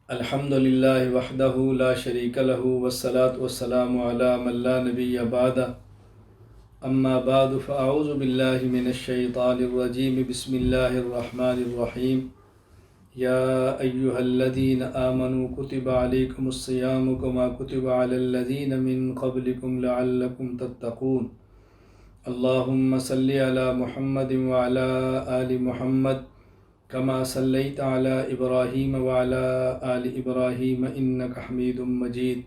الحمد للہ وحدہ لا شریک لہ والصلاة والسلام علی من لا نبی بعدہ اما بعد فاعوذ باللہ من الشیطان الرجیم بسم اللہ الرحمن الرحیم یا ایہا الذین آمنوا کتب علیکم الصیام کما کتب علی الذین من قبلکم لعلکم تتقون اللہم صلی علی محمد وعلی آل محمد کما صلیت علی ابراہیم وعلی آل ابراہیم انک حمید مجید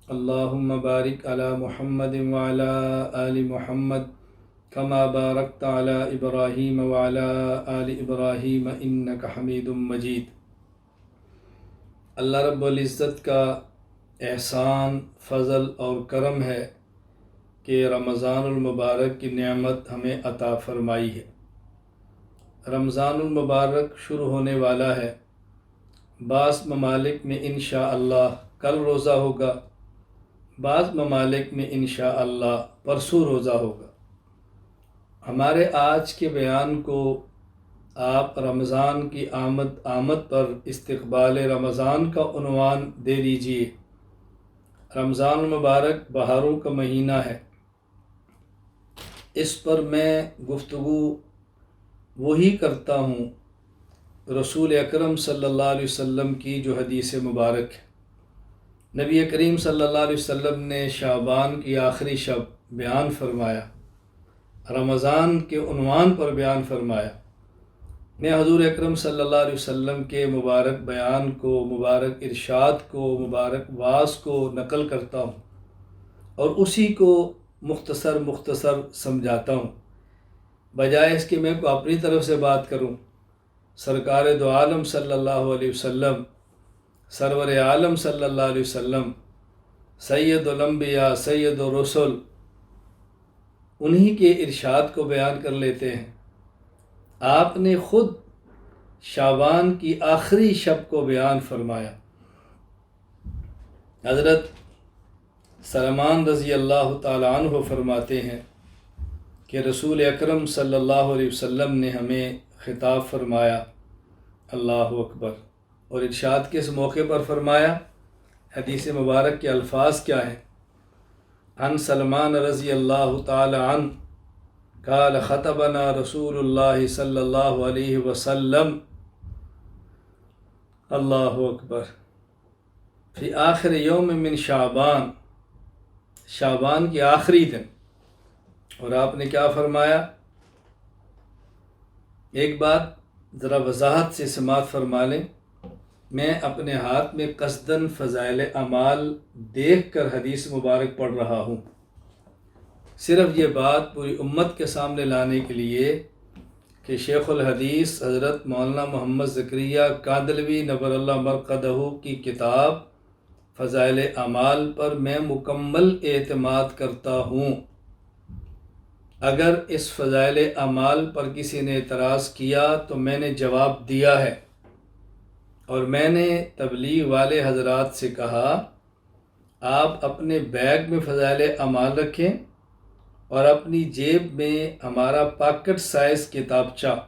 اللہم بارک علی محمد وعلی آل محمد کما بارکت علی ابراہیم وعلی آل ابراہیم انک حمید مجید۔ اللہ رب العزت کا احسان، فضل اور کرم ہے کہ رمضان المبارک کی نعمت ہمیں عطا فرمائی ہے۔ رمضان المبارک شروع ہونے والا ہے۔ بعض ممالک میں انشاءاللہ کل روزہ ہوگا، بعض ممالک میں انشاءاللہ پرسوں روزہ ہوگا۔ ہمارے آج کے بیان کو آپ رمضان کی آمد پر استقبال رمضان کا عنوان دے دیجئے۔ رمضان المبارک بہاروں کا مہینہ ہے۔ اس پر میں گفتگو وہی کرتا ہوں رسول اکرم صلی اللہ علیہ وسلم کی جو حدیث مبارک ہے۔ نبی کریم صلی اللہ علیہ وسلم نے شعبان کی آخری شب بیان فرمایا، رمضان کے عنوان پر بیان فرمایا۔ میں حضور اکرم صلی اللہ علیہ وسلم کے مبارک بیان کو، مبارک ارشاد کو، مبارک واعظ کو نقل کرتا ہوں اور اسی کو مختصر سمجھاتا ہوں، بجائے اس کے میں کو اپنی طرف سے بات کروں۔ سرکار دو عالم صلی اللہ علیہ وسلم، سرور عالم صلی اللہ علیہ وسلم، سید الانبیاء، سید الرسل، انہی کے ارشاد کو بیان کر لیتے ہیں۔ آپ نے خود شعبان کی آخری شب کو بیان فرمایا۔ حضرت سلمان رضی اللہ تعالی عنہ فرماتے ہیں کہ رسول اکرم صلی اللہ علیہ وسلم نے ہمیں خطاب فرمایا، اللہ اکبر، اور ارشاد کس موقع پر فرمایا؟ حدیث مبارک کے الفاظ کیا ہیں؟ عن سلمان رضی اللہ تعالی عنہ قال خطبنا رسول اللہ صلی اللہ علیہ وسلم، اللہ اکبر، فی آخر یوم من شعبان، شعبان کے آخری دن، اور آپ نے کیا فرمایا؟ ایک بات ذرا وضاحت سے سماعت فرما لیں۔ میں اپنے ہاتھ میں قصداً فضائل اعمال دیکھ کر حدیث مبارک پڑھ رہا ہوں، صرف یہ بات پوری امت کے سامنے لانے کے لیے کہ شیخ الحدیث حضرت مولانا محمد زکریا کاندلوی نور اللہ مرقدہ کی کتاب فضائل اعمال پر میں مکمل اعتماد کرتا ہوں۔ اگر اس فضائل اعمال پر کسی نے اعتراض کیا تو میں نے جواب دیا ہے، اور میں نے تبلیغ والے حضرات سے کہا آپ اپنے بیگ میں فضائل اعمال رکھیں اور اپنی جیب میں ہمارا پاکٹ سائز کتابچہ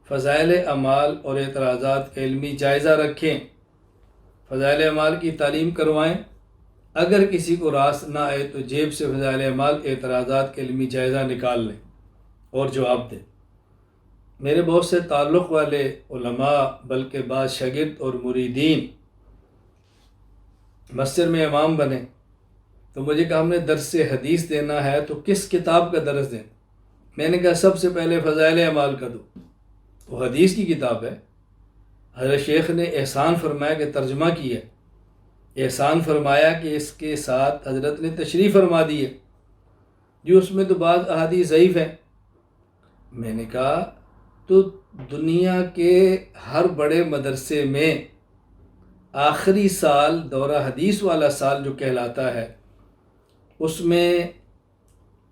فضائل اعمال اور اعتراضات کا علمی جائزہ رکھیں، فضائل اعمال کی تعلیم کروائیں۔ اگر کسی کو راس نہ آئے تو جیب سے فضائل اعمال اعتراضات کے علمی جائزہ نکال لیں اور جواب دیں۔ میرے بہت سے تعلق والے علماء، بلکہ بعض شاگرد اور مریدین مسجد میں امام بنے تو مجھے کہا ہم نے درس حدیث دینا ہے تو کس کتاب کا درس دیں؟ میں نے کہا سب سے پہلے فضائل اعمال کا دو، وہ حدیث کی کتاب ہے۔ حضرت شیخ نے احسان فرمایا کہ ترجمہ کیا، احسان فرمایا کہ اس کے ساتھ حضرت نے تشریح فرما دی ہے جو اس میں تو بعض احادیث ضعیف ہیں۔ میں نے کہا تو دنیا کے ہر بڑے مدرسے میں آخری سال دورہ حدیث والا سال جو کہلاتا ہے، اس میں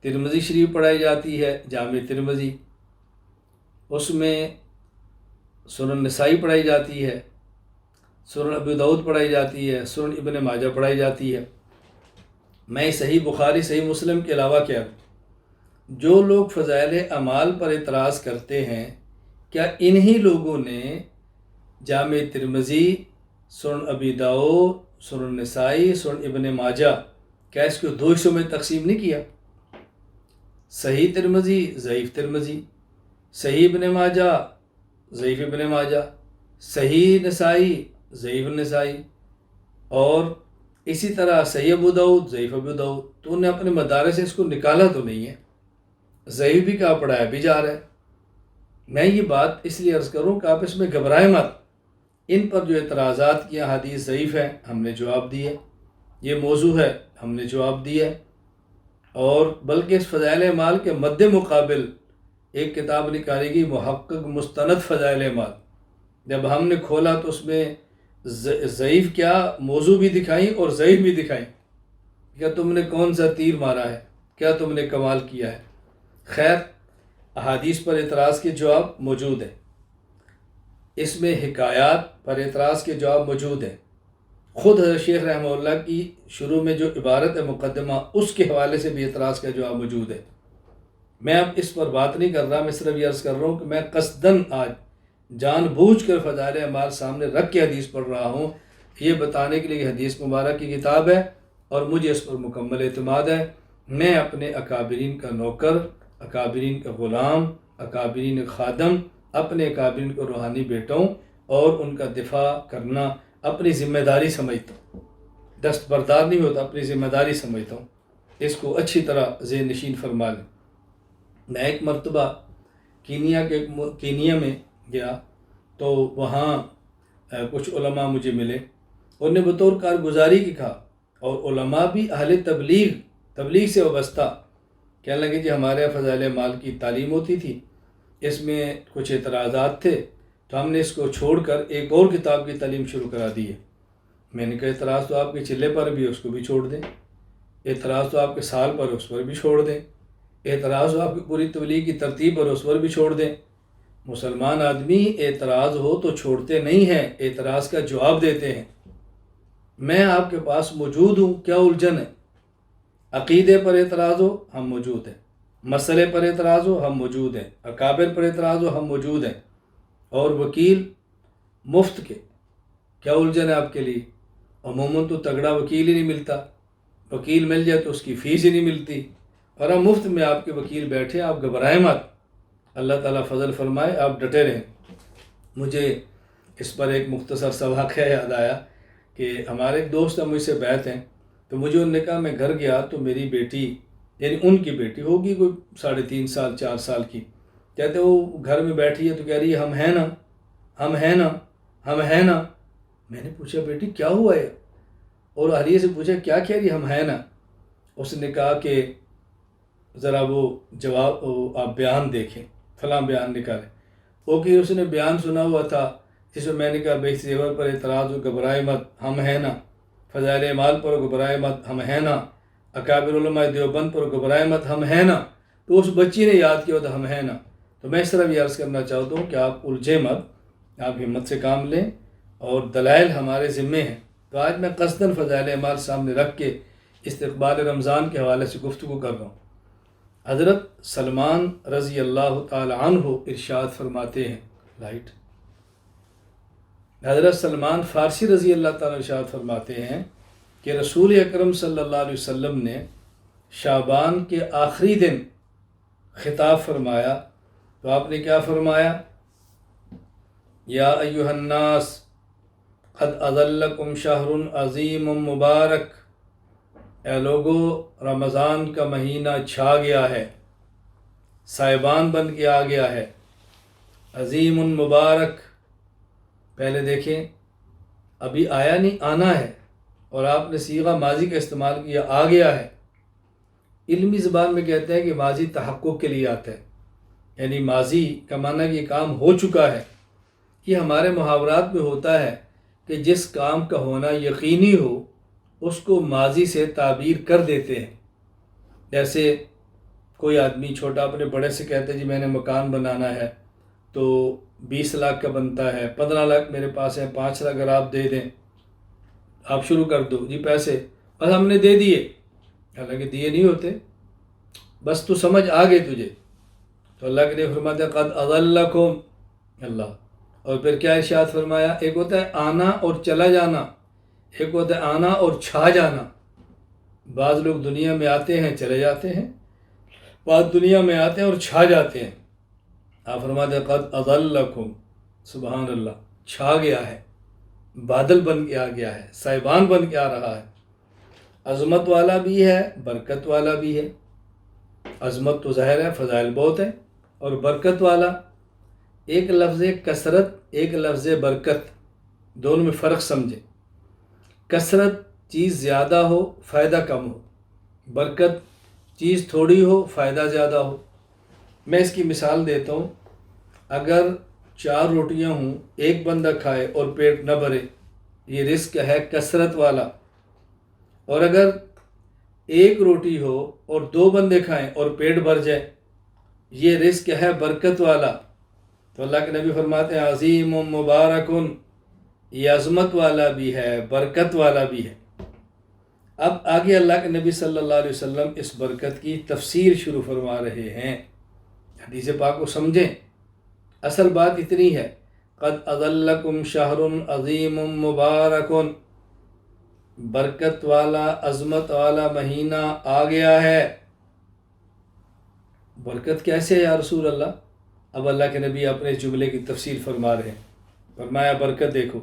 ترمذی شریف پڑھائی جاتی ہے، جامع ترمذی، اس میں سنن نسائی پڑھائی جاتی ہے، سنن ابو داؤد پڑھائی جاتی ہے، سنن ابن ماجہ پڑھائی جاتی ہے۔ میں صحیح بخاری، صحیح مسلم کے علاوہ کیا؟ جو لوگ فضائل اعمال پر اعتراض کرتے ہیں، کیا انہی لوگوں نے جامع ترمذی، سنن ابی داؤد، سنن نسائی، سنن ابن ماجہ، کیا اس کو 2 حصوں میں تقسیم نہیں کیا؟ صحیح ترمذی، ضعیف ترمذی، صحیح ابن ماجہ، ضعیف ابن ماجہ، صحیح نسائی، ضعیف النسائی، اور اسی طرح صحیح ابو داؤد، ضعیف ابو داؤد۔ تو انہیں اپنے مدارس سے اس کو نکالا تو نہیں ہے، ضعیف بھی کہا پڑھایا بھی جا رہا ہے۔ میں یہ بات اس لیے عرض کروں کہ آپ اس میں گھبرائیں مت۔ ان پر جو اعتراضات کیا حدیث ضعیف ہے، ہم نے جواب دیے، یہ موضوع ہے، ہم نے جواب دیا، اور بلکہ اس فضائل اعمال کے مد مقابل ایک کتاب نکالی گئی محقق مستند فضائل اعمال۔ جب ہم نے کھولا تو اس میں ضعیف کیا موضوع بھی دکھائیں اور ضعیف بھی دکھائیں، کیا تم نے کون سا تیر مارا ہے، کیا تم نے کمال کیا ہے۔ خیر، احادیث پر اعتراض کے جواب موجود ہیں، اس میں حکایات پر اعتراض کے جواب موجود ہیں۔ خود حضرت شیخ رحمہ اللہ کی شروع میں جو عبارت ہے مقدمہ، اس کے حوالے سے بھی اعتراض کا جواب موجود ہے۔ میں اب اس پر بات نہیں کر رہا، میں صرف یہ عرض کر رہا ہوں کہ میں قصداً آج جان بوجھ کر فضائل اعمال سامنے رکھ کے حدیث پڑھ رہا ہوں، یہ بتانے کے لیے کہ حدیث مبارک کی کتاب ہے اور مجھے اس پر مکمل اعتماد ہے۔ میں اپنے اکابرین کا نوکر، اکابرین کا غلام، اکابرین کا خادم، اپنے اکابرین کو روحانی بیٹوں اور ان کا دفاع کرنا اپنی ذمہ داری سمجھتا ہوں، دستبردار نہیں ہوتا، اپنی ذمہ داری سمجھتا ہوں۔ اس کو اچھی طرح ذہن نشین فرما لیں۔ میں ایک مرتبہ کینیا میں گیا تو وہاں کچھ علماء مجھے ملے، انہوں نے بطور کارگزاری کی کہا، اور علماء بھی اہل تبلیغ سے وابستہ، کہنے لگے جی ہمارے یہاں فضائل اعمال کی تعلیم ہوتی تھی، اس میں کچھ اعتراضات تھے تو ہم نے اس کو چھوڑ کر ایک اور کتاب کی تعلیم شروع کرا دی ہے۔ میں نے کہا اعتراض تو آپ کے چلے پر بھی، اس کو بھی چھوڑ دیں، اعتراض تو آپ کے سال پر، اس پر بھی چھوڑ دیں، اعتراض ہو آپ کی پوری تبلیغ کی ترتیب پر، اس پر بھی چھوڑ دیں۔ مسلمان آدمی اعتراض ہو تو چھوڑتے نہیں ہیں، اعتراض کا جواب دیتے ہیں۔ میں آپ کے پاس موجود ہوں، کیا الجھن ہے؟ عقیدے پر اعتراض ہو ہم موجود ہیں، مسئلے پر اعتراض ہو ہم موجود ہیں، اکابر پر اعتراض ہو ہم موجود ہیں، اور وکیل مفت کے، کیا الجھن ہے آپ کے لیے؟ عموماً تو تگڑا وکیل ہی نہیں ملتا، وکیل مل جائے تو اس کی فیس ہی نہیں ملتی، اور ہم مفت میں آپ کے وکیل بیٹھے، آپ گھبرائیں مت، اللہ تعالیٰ فضل فرمائے، آپ ڈٹے رہیں۔ مجھے اس پر ایک مختصر سا واقعہ یاد آیا کہ ہمارے ایک دوست ہیں، مجھ سے بیعت ہیں، تو مجھے انہوں نے کہا، میں گھر گیا تو میری بیٹی، یعنی ان کی بیٹی ہوگی کوئی 3.5 سال 4 سال کی، کہتے وہ گھر میں بیٹھی ہے تو کہہ رہی ہے ہم ہیں نا، ہم ہیں نا، ہم ہیں نا۔ میں نے پوچھا بیٹی کیا ہوا ہے، اور اہلیہ سے پوچھا کیا کہہ رہی ہم ہیں نا؟ اس نے کہا کہ ذرا وہ جواب آپ بیان دیکھیں، فلاں بیان نکالیں۔ وہ کہ اس نے بیان سنا ہوا تھا جس میں نے کہا بے زیور پر اعتراض ہو گھبرائے مت، ہم ہیں نا، فضائل اعمال پر گھبرائے مت، ہم ہیں نا، اکابر علماء دیوبند پر گھبرائے مت، ہم ہیں نا۔ تو اس بچی نے یاد کیا تھا ہم ہیں نا۔ تو میں اس طرح بھی عرض کرنا چاہتا ہوں کہ آپ الجھے مت، آپ ہمت سے کام لیں، اور دلائل ہمارے ذمے ہیں۔ تو آج میں قصداً فضائل اعمال سامنے رکھ کے استقبال رمضان کے حوالے سے گفتگو کر رہا ہوں۔ حضرت سلمان رضی اللہ تعالی عنہ ارشاد فرماتے ہیں، حضرت سلمان فارسی رضی اللہ تعالیٰ ارشاد فرماتے ہیں کہ رسول اکرم صلی اللہ علیہ وسلم نے شعبان کے آخری دن خطاب فرمایا تو آپ نے کیا فرمایا؟ یا ایھا الناس قد اظلکم شہر عظیم مبارک، اے لوگو رمضان کا مہینہ چھا گیا ہے، سائبان بن کے آ گیا ہے، عظیم مبارک۔ پہلے دیکھیں ابھی آیا نہیں، آنا ہے، اور آپ نے صیغہ ماضی کا استعمال کیا، آ گیا ہے۔ علمی زبان میں کہتے ہیں کہ ماضی تحقق کے لیے آتا ہے، یعنی ماضی کا معنی کہ یہ کام ہو چکا ہے۔ یہ ہمارے محاورات میں ہوتا ہے کہ جس کام کا ہونا یقینی ہو اس کو ماضی سے تعبیر کر دیتے ہیں۔ جیسے کوئی آدمی چھوٹا اپنے بڑے سے کہتے ہیں جی میں نے مکان بنانا ہے تو 20 لاکھ کا بنتا ہے، 15 لاکھ میرے پاس ہے، 5 لاکھ اگر آپ دے دیں، آپ شروع کر دو جی پیسے، بس ہم نے دے دیے، حالانکہ دیے نہیں ہوتے، بس تو سمجھ آ گئے تجھے۔ تو اللہ کے لیے فرماتے ہیں قد اضلکم، اللہ اور پھر کیا ارشاد فرمایا، ایک ہوتا ہے آنا اور چلا جانا، ایک ہوتا ہے آنا اور چھا جانا۔ بعض لوگ دنیا میں آتے ہیں چلے جاتے ہیں، بعض دنیا میں آتے ہیں اور چھا جاتے ہیں۔ آپ فرماتے ہیں قد اضلکم، سبحان اللہ، چھا گیا ہے، بادل بن کے آ گیا ہے، سائبان بن کے آ رہا ہے۔ عظمت والا بھی ہے، برکت والا بھی ہے۔ عظمت تو ظاہر ہے، فضائل بہت ہیں، اور برکت والا، ایک لفظ کثرت، ایک لفظ برکت، دونوں میں فرق سمجھیں۔ کثرت چیز زیادہ ہو، فائدہ کم ہو، برکت چیز تھوڑی ہو، فائدہ زیادہ ہو۔ میں اس کی مثال دیتا ہوں، اگر 4 روٹیاں ہوں، ایک بندہ کھائے اور پیٹ نہ بھرے، یہ رزق ہے کثرت والا۔ اور اگر ایک روٹی ہو اور 2 بندے کھائیں اور پیٹ بھر جائے، یہ رزق ہے برکت والا۔ تو اللہ کے نبی فرماتے ہیں عظیم و مبارکن، یہ عظمت والا بھی ہے، برکت والا بھی ہے۔ اب آگے اللہ کے نبی صلی اللہ علیہ وسلم اس برکت کی تفسیر شروع فرما رہے ہیں۔ حدیث پاک کو سمجھیں، اصل بات اتنی ہے، قد اضلکم شہر عظیم مبارک، برکت والا، عظمت والا مہینہ آ گیا ہے۔ برکت کیسے ہے یا رسول اللہ؟ اب اللہ کے نبی اپنے اس جملے کی تفسیر فرما رہے ہیں۔ فرمایا برکت دیکھو،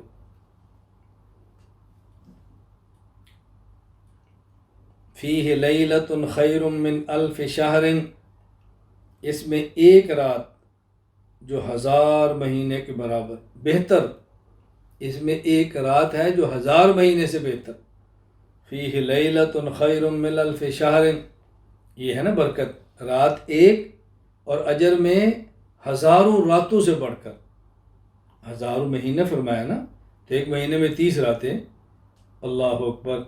فیہ لیلۃ خیر من الف شہر، اس میں ایک رات جو 1000 مہینے کے برابر، بہتر، اس میں ایک رات ہے جو 1000 مہینے سے بہتر۔ فیہ لیلۃ خیر من الف شہر، یہ ہے نا برکت، رات ایک اور اجر میں 1000 راتوں سے بڑھ کر۔ 1000 مہینہ فرمایا نا، تو ایک مہینے میں 30 راتیں، اللہ اکبر،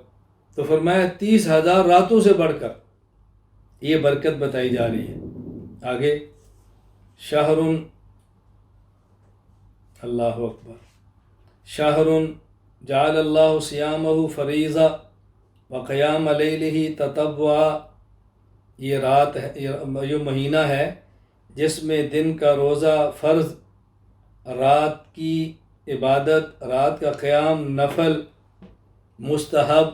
تو فرمایا 30,000 راتوں سے بڑھ کر یہ برکت بتائی جا رہی ہے۔ آگے شہر، اللہ اکبر، شہر جعل اللہ صیامہ فریضہ وقیام لیلہ تطوعا، یہ رات ہے، یہ مہینہ ہے جس میں دن کا روزہ فرض، رات کی عبادت، رات کا قیام نفل، مستحب،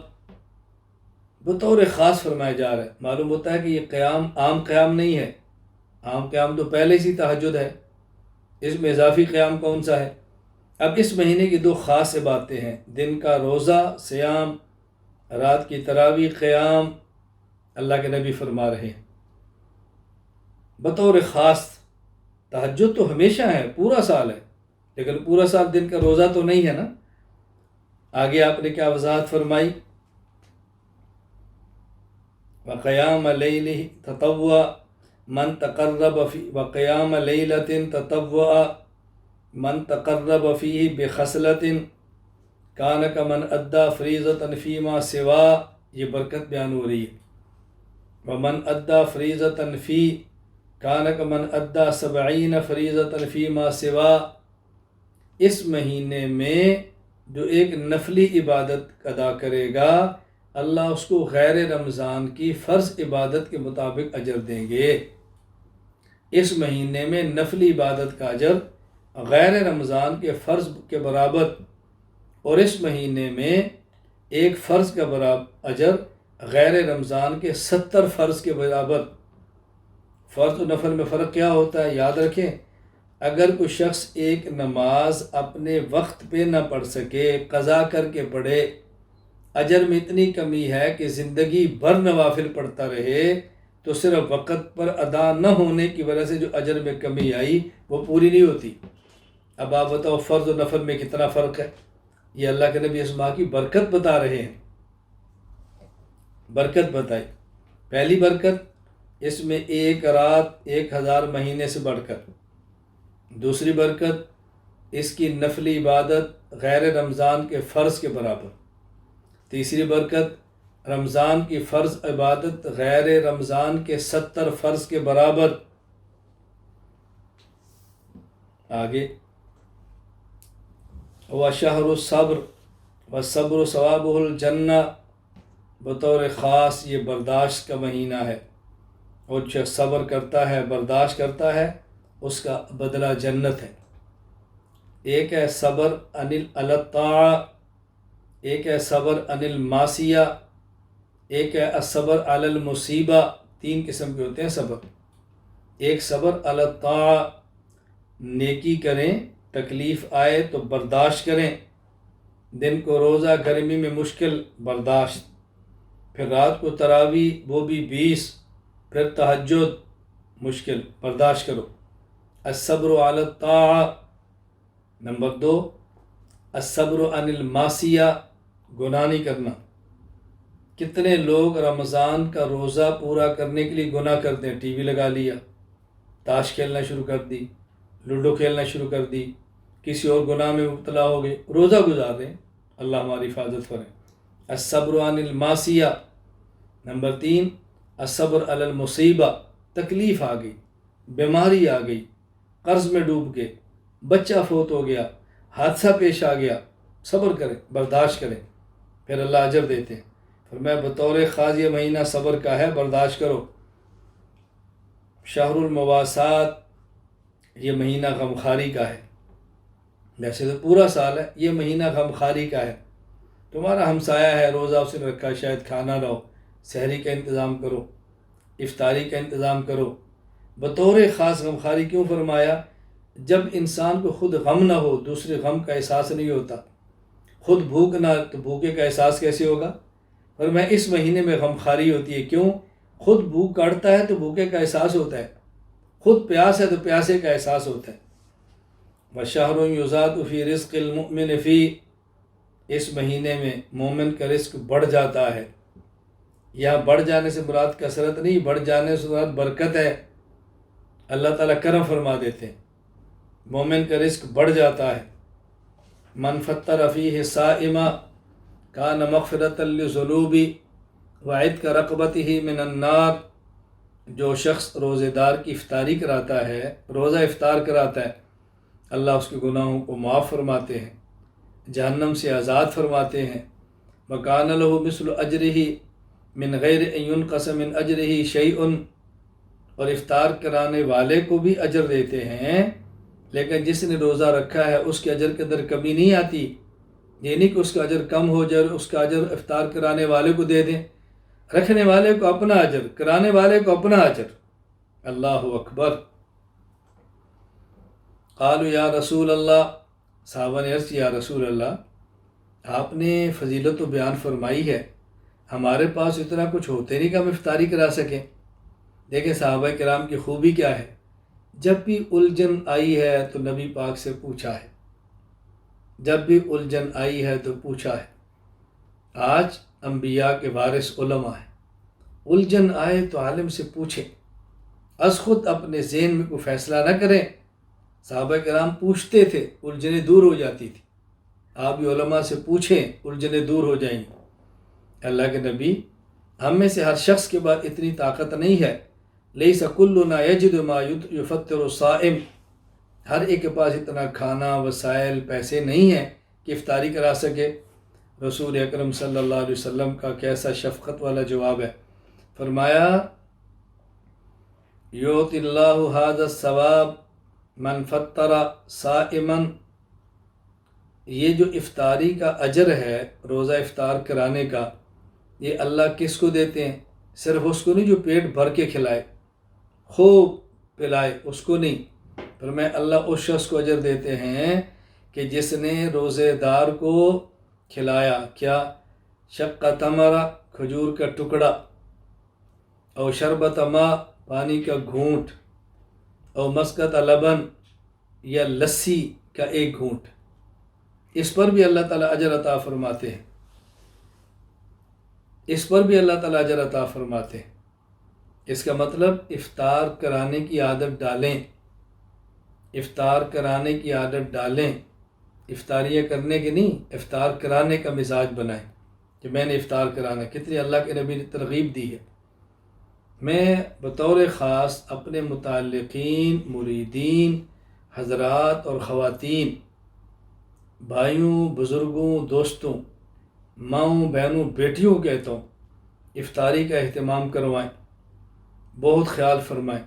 بطور خاص فرمایا جا رہا ہے۔ معلوم ہوتا ہے کہ یہ قیام عام قیام نہیں ہے، عام قیام تو پہلے سے تہجد ہے، اس میں اضافی قیام کون سا ہے؟ اب اس مہینے کی 2 خاص باتیں ہیں، دن کا روزہ سیام، رات کی تراویح قیام، اللہ کے نبی فرما رہے ہیں بطور خاص۔ تہجد تو ہمیشہ ہے، پورا سال ہے، لیکن پورا سال دن کا روزہ تو نہیں ہے نا۔ آگے آپ نے کیا وضاحت فرمائی، وقیام لیلہ تطوع من تقرب فی، وقیام لیلۃ تطوع من تقرب فیہ بخصلۃ کان کمن ادی فریضۃ فیما سوا، یہ برکت بیان ہو رہی ہے۔ ومن ادی فریضۃ فی کان کمن ادی 70 فریضۃ فیما سوا، اس مہینے میں جو ایک نفلی عبادت ادا کرے گا، اللہ اس کو غیر رمضان کی فرض عبادت کے مطابق اجر دیں گے۔ اس مہینے میں نفلی عبادت کا اجر غیر رمضان کے فرض کے برابر، اور اس مہینے میں ایک فرض کا برابر اجر غیر رمضان کے 70 فرض کے برابر۔ فرض و نفل میں فرق کیا ہوتا ہے یاد رکھیں، اگر کوئی شخص ایک نماز اپنے وقت پہ نہ پڑھ سکے، قضا کر کے پڑھے، اجر میں اتنی کمی ہے کہ زندگی بھر نوافل پڑھتا رہے، تو صرف وقت پر ادا نہ ہونے کی وجہ سے جو اجر میں کمی آئی وہ پوری نہیں ہوتی۔ اب آپ بتاؤ فرض و نفل میں کتنا فرق ہے؟ یہ اللہ کے نبی اس ماہ کی برکت بتا رہے ہیں، برکت بتائی۔ پہلی برکت، اس میں ایک رات 1000 مہینے سے بڑھ کر۔ دوسری برکت، اس کی نفلی عبادت غیر رمضان کے فرض کے برابر۔ تیسری برکت، رمضان کی فرض عبادت غیر رمضان کے 70 فرض کے برابر۔ آگے وَشَهْرُ الصَّبْرِ وَالصَّبْرُ ثَوَابُهُ الْجَنَّةُ، بطور خاص یہ برداشت کا مہینہ ہے، اور جو صبر کرتا ہے، برداشت کرتا ہے، اس کا بدلہ جنت ہے۔ ایک ہے صبر عن الطاعہ، ایک ہے صبر عن المعصیہ، ایک ہے الصبر علی المصیبہ۔ 3 قسم کے ہوتے ہیں صبر۔ ایک صبر علی الطاعہ، نیکی کریں، تکلیف آئے تو برداشت کریں، دن کو روزہ، گرمی میں مشکل برداشت، پھر رات کو تراویح وہ بھی 20، پھر تہجد مشکل برداشت کرو۔ الصبر علی الطاعہ۔ نمبر 2 الصبر عن المعصیہ، گناہ نہیں کرنا۔ کتنے لوگ رمضان کا روزہ پورا کرنے کے لیے گناہ کرتے ہیں؟ ٹی وی لگا لیا، تاش کھیلنا شروع کر دی، لوڈو کھیلنا شروع کر دی، کسی اور گناہ میں مبتلا ہو گئے، روزہ گزار رہے ہیں۔ اللہ ہماری حفاظت کرے۔ الصبر عن المعصیہ۔ نمبر 3 الصبر علی المصیبہ، تکلیف آ گئی، بیماری آ گئی، قرض میں ڈوب گئے، بچہ فوت ہو گیا، حادثہ پیش آ گیا، صبر کریں، برداشت کریں، پھر اللہ اجر دیتے ہیں۔ فرمایا بطور خاص یہ مہینہ صبر کا ہے، برداشت کرو۔ شہر المواسات، یہ مہینہ غمخواری کا ہے۔ ویسے تو پورا سال ہے، یہ مہینہ غمخواری کا ہے۔ تمہارا ہمسایہ ہے، روزہ اس نے رکھا، شاید کھانا نہ ہو، سحری کا انتظام کرو، افطاری کا انتظام کرو۔ بطور خاص غمخواری کیوں فرمایا؟ جب انسان کو خود غم نہ ہو، دوسرے غم کا احساس نہیں ہوتا، خود بھوک نہ تو بھوکے کا احساس کیسے ہوگا؟ اور میں اس مہینے میں غمخواری ہوتی ہے۔ کیوں؟ خود بھوک کاٹتا ہے تو بھوکے کا احساس ہوتا ہے، خود پیاس ہے تو پیاسے کا احساس ہوتا ہے۔ وَشَهْرٌ يُزَادُ فِي رِزْقِ الْمُؤْمِنِ فِي، اس مہینے میں مومن کا رزق بڑھ جاتا ہے۔ یہاں بڑھ جانے سے مراد کثرت نہیں، بڑھ جانے سے مراد برکت ہے، اللہ تعالیٰ کرم فرما دیتے ہیں، مومن کا رزق بڑھ جاتا ہے۔ من فطر فیہ صائما کان مغفرۃ للذنوب وعتق رقبتہ من النار، جو شخص روزے دار کی افطاری کراتا ہے، روزہ افطار کراتا ہے، اللہ اس کے گناہوں کو معاف فرماتے ہیں، جہنم سے آزاد فرماتے ہیں۔ وَكَانَ لَهُ مِثْلُ أَجْرِهِ مِنْ غَيْرِ أَن يُنْقَصَ مِنْ أَجْرِهِ شَيْءٌ، اور افطار کرانے والے کو بھی اجر دیتے ہیں، لیکن جس نے روزہ رکھا ہے اس کے اجر کے اندر کمی نہیں آتی۔ یہ نہیں کہ اس کا اجر کم ہو جائے، اس کا اجر افطار کرانے والے کو دے دیں، رکھنے والے کو اپنا اجر، کرانے والے کو اپنا اجر۔ اللہ اکبر۔ قالوا یا رسول اللہ، صحابہ نے عرض یا رسول اللہ، آپ نے فضیلت و بیان فرمائی ہے، ہمارے پاس اتنا کچھ ہوتے نہیں کہ ہم افطاری کرا سکیں۔ دیکھیں صحابہ کرام کی خوبی کیا ہے، جب بھی الجھن آئی ہے تو نبی پاک سے پوچھا ہے، جب بھی الجھن آئی ہے تو پوچھا ہے۔ آج انبیاء کے وارث علماء ہیں، الجھن آئے تو عالم سے پوچھیں، از خود اپنے ذہن میں کوئی فیصلہ نہ کریں۔ صحابہ کرام پوچھتے تھے، الجھنیں دور ہو جاتی تھی۔ آپ بھی علماء سے پوچھیں، الجھنیں دور ہو جائیں گی۔ اللہ کے نبی، ہم میں سے ہر شخص کے بعد اتنی طاقت نہیں ہے، لیس کلنا یجد ما یفطر الصائم، ہر ایک کے پاس اتنا کھانا، وسائل، پیسے نہیں ہیں کہ افطاری کرا سکے۔ رسول اکرم صلی اللہ علیہ وسلم کا کیسا شفقت والا جواب ہے، فرمایا یؤتی اللہ ھذا الثواب من فطر صائما، یہ جو افطاری کا اجر ہے، روزہ افطار کرانے کا، یہ اللہ کس کو دیتے ہیں؟ صرف اس کو نہیں جو پیٹ بھر کے کھلائے، خوب پلائے، اس کو نہیں، پر میں اللہ اس شخص کو اجر دیتے ہیں کہ جس نے روزے دار کو کھلایا، کیا؟ شق تمرہ، کھجور کا ٹکڑا، اور شربت ماء، پانی کا گھونٹ، اور مسکت لبن، یا لسی کا ایک گھونٹ، اس پر بھی اللہ تعالیٰ اجر عطا فرماتے ہیں، اس پر بھی اللہ تعالیٰ اجر عطا فرماتے ہیں۔ اس کا مطلب افطار کرانے کی عادت ڈالیں، افطار کرانے کی عادت ڈالیں، افطاریاں کرنے کی نہیں، افطار کرانے کا مزاج بنائیں کہ میں نے افطار کرانا۔ کتنی اللہ کے نبی نے ترغیب دی ہے۔ میں بطور خاص اپنے متعلقین، مریدین، حضرات اور خواتین، بھائیوں، بزرگوں، دوستوں، ماؤں، بہنوں، بیٹیوں کو کہتا ہوں، افطاری کا اہتمام کروائیں، بہت خیال فرمائیں،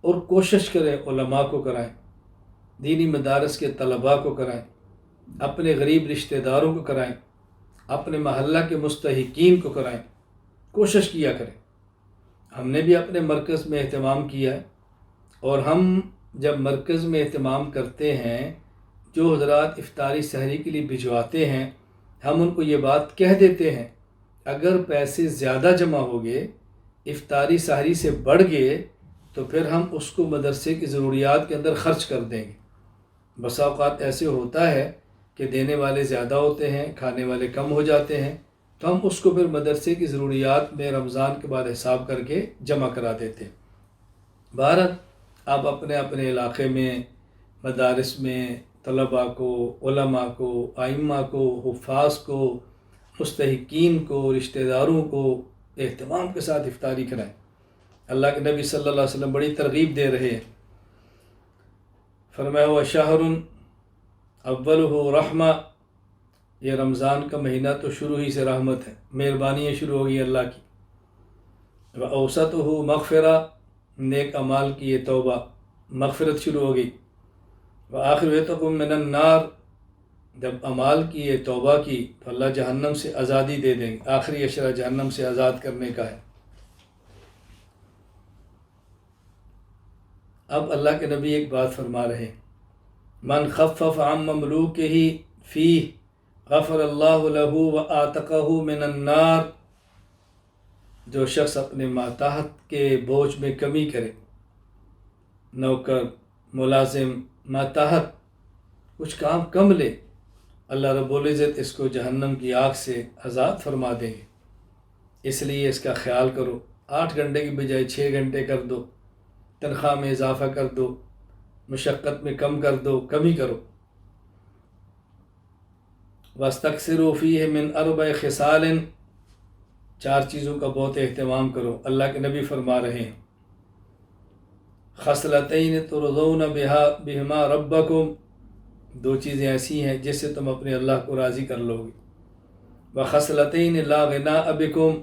اور کوشش کریں علماء کو کرائیں۔ دینی مدارس کے طلباء کو کرائیں، اپنے غریب رشتہ داروں کو کرائیں، اپنے محلہ کے مستحقین کو کرائیں، کوشش کیا کریں۔ ہم نے بھی اپنے مرکز میں اہتمام کیا ہے، اور ہم جب مرکز میں اہتمام کرتے ہیں، جو حضرات افطاری سحری کے لیے بھجواتے ہیں، ہم ان کو یہ بات کہہ دیتے ہیں اگر پیسے زیادہ جمع ہو گئے، افطاری سحری سے بڑھ گئے، تو پھر ہم اس کو مدرسے کی ضروریات کے اندر خرچ کر دیں گے۔ بسا اوقات ایسے ہوتا ہے کہ دینے والے زیادہ ہوتے ہیں، کھانے والے کم ہو جاتے ہیں، تو ہم اس کو پھر مدرسے کی ضروریات میں رمضان کے بعد حساب کر کے جمع کرا دیتے ہیں۔ بہرحال آپ اپنے اپنے علاقے میں، مدارس میں طلباء کو، علماء کو، ائمہ کو، حفاظ کو، مستحقین کو، رشتہ داروں کو اہتمام کے ساتھ افطاری کرائیں۔ اللہ کے نبی صلی اللہ علیہ وسلم بڑی ترغیب دے رہے ہیں، فرمایا ہوا شہر اولہ رحمہ، یہ رمضان کا مہینہ تو شروع ہی سے رحمت ہے، مہربانیاں شروع ہوگی اللہ کی۔ وَأَوْسَطُهُ مغفرہ، نیک اعمال کی یہ توبہ، مغفرت شروع ہوگی۔ وآخر عتق من النار، جب اعمال کی یہ توبہ کی تو اللہ جہنم سے آزادی دے دیں گے، آخری اشرہ جہنم سے آزاد کرنے کا ہے۔ اب اللہ کے نبی ایک بات فرما رہے ہیں، من خفف عن مملوکہ فیہ غفر اللہ لہ وآتقہ من النار، جو شخص اپنے ماتحت کے بوجھ میں کمی کرے، نوکر، ملازم، ماتحت کچھ کام کم لے، اللہ رب العزت اس کو جہنم کی آگ سے آزاد فرما دیں گے۔ اس لیے اس کا خیال کرو، 8 گھنٹے کی بجائے 6 گھنٹے کر دو، تنخواہ میں اضافہ کر دو، مشقت میں کم کر دو، کمی کرو۔ وَاسْتَكْثِرُوا فِيهِ مِنْ 4 خِصَالٍ، 4 چیزوں کا بہت اہتمام کرو۔ اللہ کے نبی فرما رہے ہیں، خصلتین ترضون بہما ربکم، 2 چیزیں ایسی ہیں جس سے تم اپنے اللہ کو راضی کر لو گے۔ وخصلتین لا غناء بکم،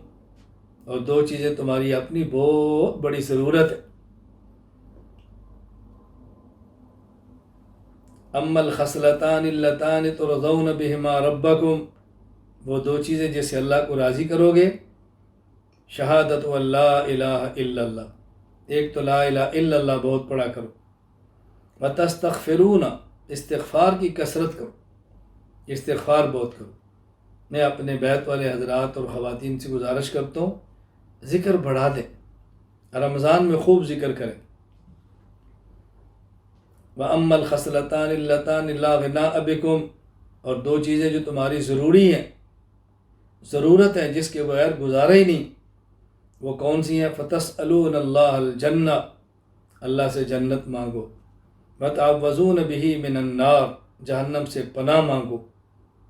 اور 2 چیزیں تمہاری اپنی بہت بڑی ضرورت ہے۔ اما الخصلتان اللتان ترضون بہما ربکم، وہ 2 چیزیں جس سے اللہ کو راضی کرو گے، شہادت ان لا الہ الا اللہ، ایک تو لا الہ الا اللہ بہت پڑھا کرو، وتستغفرون، استغفار کی کثرت کرو، استغفار بہت کرو۔ میں اپنے بیت والے حضرات اور خواتین سے گزارش کرتا ہوں، ذکر بڑھا دیں، رمضان میں خوب ذکر کریں۔ وَأَمَّا الْخَصْلَتَانِ اللَّتَانِ لَا غِنَاءَ بِكُمْ، اور 2 چیزیں جو تمہاری ضروری ہیں، ضرورت ہیں جس کے بغیر گزارا ہی نہیں، وہ کون سی ہیں؟ فَتَسْأَلُونَ اللَّهَ الْجَنَّةَ، اللہ سے جنت مانگو، وَتَعَوَّذُونَ بِهِ مِنَ النَّارِ، جہنم سے پناہ مانگو،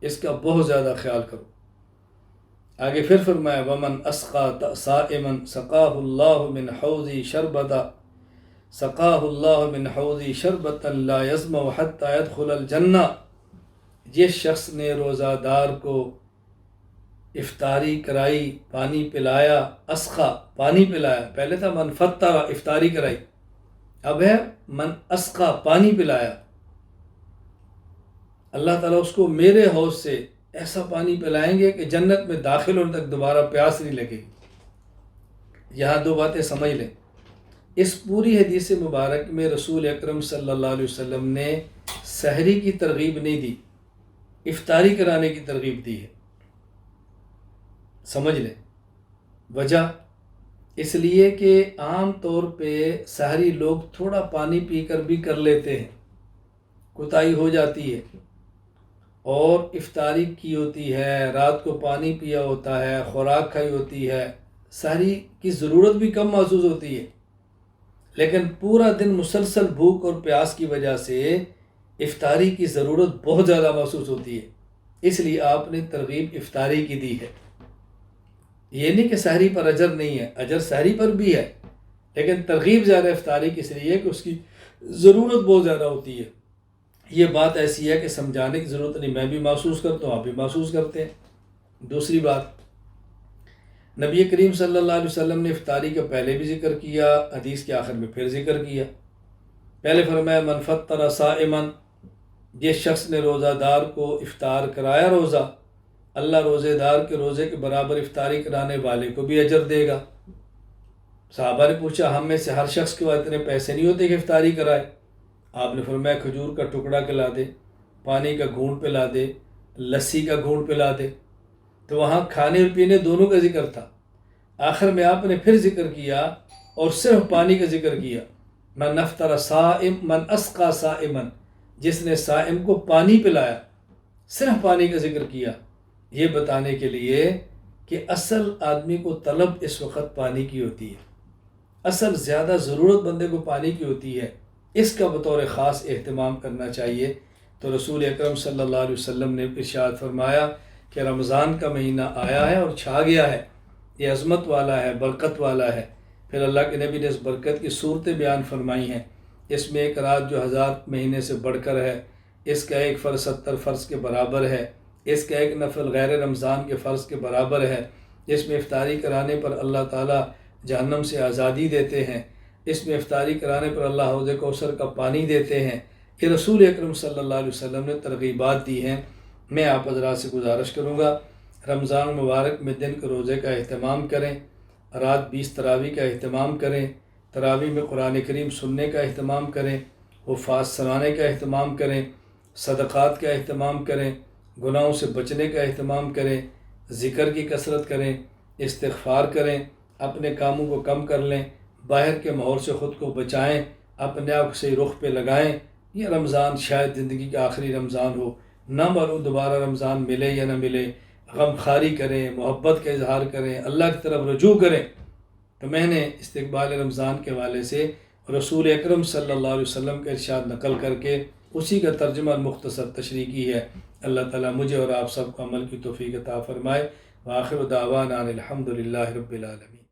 اس کا بہت زیادہ خیال کرو۔ آگے پھر فرمایا وَمَنْ أَسْقَى صَائِمًا سَقَاهُ اللَّهُ مِنْ حَوْضِي شَرْبَةً سَقَاهُ اللَّهُ مِنْ حَوْضِي شَرْبَةً لَا يَظْمَأُ حَتَّى يَدْخُلَ الْجَنَّةَ، جس شخص نے روزہ دار کو افطاری کرائی، پانی پلایا، اسقا پانی پلایا، پہلے تھا من فطر افطاری کرائی، اب ہے من اسقا پانی پلایا، اللہ تعالیٰ اس کو میرے حوض سے ایسا پانی پلائیں گے کہ جنت میں داخل ہونے تک دوبارہ پیاس نہیں لگے گی۔ یہاں 2 باتیں سمجھ لیں، اس پوری حدیث مبارک میں رسول اکرم صلی اللہ علیہ وسلم نے سحری کی ترغیب نہیں دی، افطاری کرانے کی ترغیب دی ہے۔ سمجھ لیں وجہ، اس لیے کہ عام طور پہ سحری لوگ تھوڑا پانی پی کر بھی کر لیتے ہیں، کوتاہی ہو جاتی ہے، اور افطاری کی ہوتی ہے، رات کو پانی پیا ہوتا ہے، خوراک کھائی ہوتی ہے، سحری کی ضرورت بھی کم محسوس ہوتی ہے، لیکن پورا دن مسلسل بھوک اور پیاس کی وجہ سے افطاری کی ضرورت بہت زیادہ محسوس ہوتی ہے، اس لیے آپ نے ترغیب افطاری کی دی ہے۔ یہ نہیں کہ سحری پر اجر نہیں ہے، اجر سحری پر بھی ہے، لیکن ترغیب زیادہ افطاری کی اس لیے کہ اس کی ضرورت بہت زیادہ ہوتی ہے۔ یہ بات ایسی ہے کہ سمجھانے کی ضرورت نہیں، میں بھی محسوس کرتا ہوں، آپ بھی محسوس کرتے ہیں۔ دوسری بات، نبی کریم صلی اللہ علیہ وسلم نے افطاری کا پہلے بھی ذکر کیا، حدیث کے آخر میں پھر ذکر کیا۔ پہلے فرمایا من فطر صائما، جس شخص نے روزہ دار کو افطار کرایا روزہ، اللہ روزے دار کے روزے کے برابر افطاری کرانے والے کو بھی اجر دے گا۔ صحابہ نے پوچھا ہم میں سے ہر شخص کے بعد اتنے پیسے نہیں ہوتے کہ افطاری کرائے؟ آپ نے فرمایا کھجور کا ٹکڑا کھلا دے، پانی کا گھونٹ پلا دے، لسی کا گھونٹ پلا دے۔ تو وہاں کھانے اور پینے دونوں کا ذکر تھا، آخر میں آپ نے پھر ذکر کیا اور صرف پانی کا ذکر کیا۔ من افطر صائم من اسقى صائما، جس نے صائم کو پانی پلایا، صرف پانی کا ذکر کیا، یہ بتانے کے لیے کہ اصل آدمی کو طلب اس وقت پانی کی ہوتی ہے، اصل زیادہ ضرورت بندے کو پانی کی ہوتی ہے، اس کا بطور خاص اہتمام کرنا چاہیے۔ تو رسول اکرم صلی اللہ علیہ وسلم نے ارشاد فرمایا کہ رمضان کا مہینہ آیا ہے اور چھا گیا ہے، یہ عظمت والا ہے، برکت والا ہے۔ پھر اللہ کے نبی نے اس برکت کی صورتیں بیان فرمائی ہیں، اس میں ایک رات جو 1000 مہینے سے بڑھ کر ہے، اس کا ایک فرض 70 فرض کے برابر ہے، اس کا ایک نفل غیر رمضان کے فرض کے برابر ہے، اس میں افطاری کرانے پر اللہ تعالیٰ جہنم سے آزادی دیتے ہیں، اس میں افطاری کرانے پر اللہ حوض کوثر کا پانی دیتے ہیں۔ یہ رسول اکرم صلی اللہ علیہ وسلم نے ترغیبات دی ہیں۔ میں آپ حضرات سے گزارش کروں گا رمضان مبارک میں دن کے روزے کا اہتمام کریں، رات 20 تراویح کا اہتمام کریں، تراویح میں قرآن کریم سننے کا اہتمام کریں، حفاظ سنانے کا اہتمام کریں، صدقات کا اہتمام کریں، گناہوں سے بچنے کا اہتمام کریں، ذکر کی کثرت کریں، استغفار کریں، اپنے کاموں کو کم کر لیں، باہر کے ماحول سے خود کو بچائیں، اپنے آپ کو صحیح رخ پہ لگائیں۔ یہ رمضان شاید زندگی کا آخری رمضان ہو، نہ معلوم دوبارہ رمضان ملے یا نہ ملے، غم خاری کریں، محبت کا اظہار کریں، اللہ کی طرف رجوع کریں۔ تو میں نے استقبال رمضان کے حوالے سے رسول اکرم صلی اللہ علیہ وسلم کا ارشاد نقل کر کے اسی کا ترجمہ مختصر تشریح کی ہے۔ اللہ تعالیٰ مجھے اور آپ سب کو عمل کی توفیق عطا فرمائے۔ وآخر دعوانا ان الحمد للہ رب العالمین۔